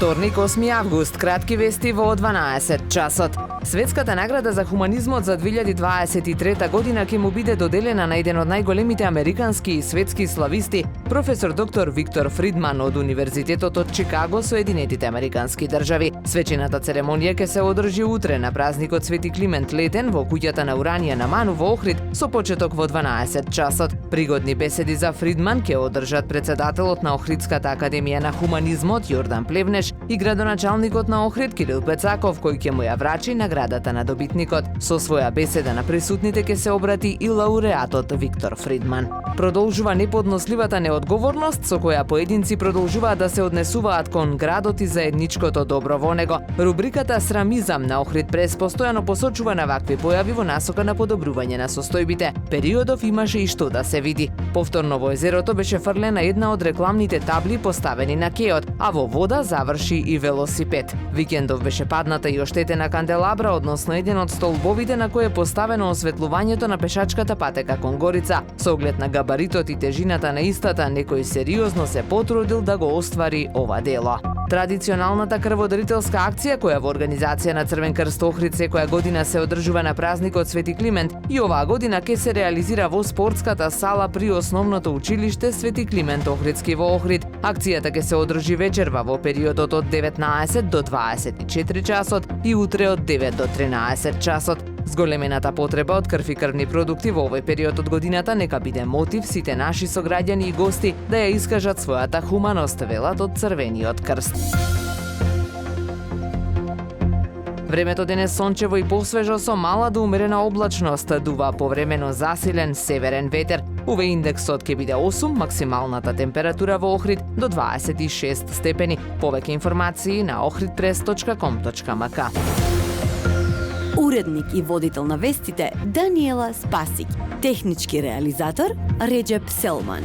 Вторник, 8 август, кратки вести во 12 часот. Светската награда за хуманизмот за 2023 година ќе му биде доделена на еден од најголемите американски и светски слависти, професор доктор Виктор Фридман од Универзитетот од Чикаго, Соединетите американски држави. Свечената церемонија ќе се одржи утре на празникот Свети Климент Летен во куќата на Уранија на Ману во Охрид со почеток во 12 часот. Пригодни беседи за Фридман ќе одржат председателот на Охридската академија на хуманизмот Јордан Плевнеш и градоначалникот на Охрид Кирил Пецаков, кој ќе му ја врачи наградата на добитникот. Со своја беседа на присутните ќе се обрати и лауреатот Виктор Фридман. Продолжува неподносливата неодговорност со која поединци продолжуваат да се однесуваат кон градот и заедничкото добро во него. Рубриката Срамизам на Охрид Прес постојано посочува на вакви појави во насока на подобрување на состојбите. Периодов имаше и што да се види. Повторно во езерото беше фрлена една од рекламните табли поставени на кеот, а во вода заврши и велосипед. Викендов беше падната и оштетена канделабра, односно еден од столбовите на кој е поставено осветлувањето на пешачката патека кон Горица. Со оглед на габаритот и тежината на истата, некој сериозно се потрудил да го оствари ова дело. Традиционалната крводарителска акција, која во организација на Црвен крст Охрид секоја година се одржува на празникот Свети Климент, и оваа година ќе се реализира во спортската сала при основното училиште Свети Климент Охридски во Охрид. Акцијата ќе се одржи вечерва во периодот од 19 до 24 часот и утре од 9 до 13 часот. Зголемената потреба од крв и крвни продукти во овој период од годината нека биде мотив сите наши сограѓани и гости да ја искажат својата хуманост, велат од Црвениот крст. Времето денес сончево и посвежо со мала до умерена облачност, дува повремено засилен северен ветер. УВ индексот ќе биде 8, максималната температура во Охрид до 26 степени. Повеќе информации на ohridpress.com.mk. Уредник и водител на вестите Даниела Спасик. Технички реализатор Реджеп Селман.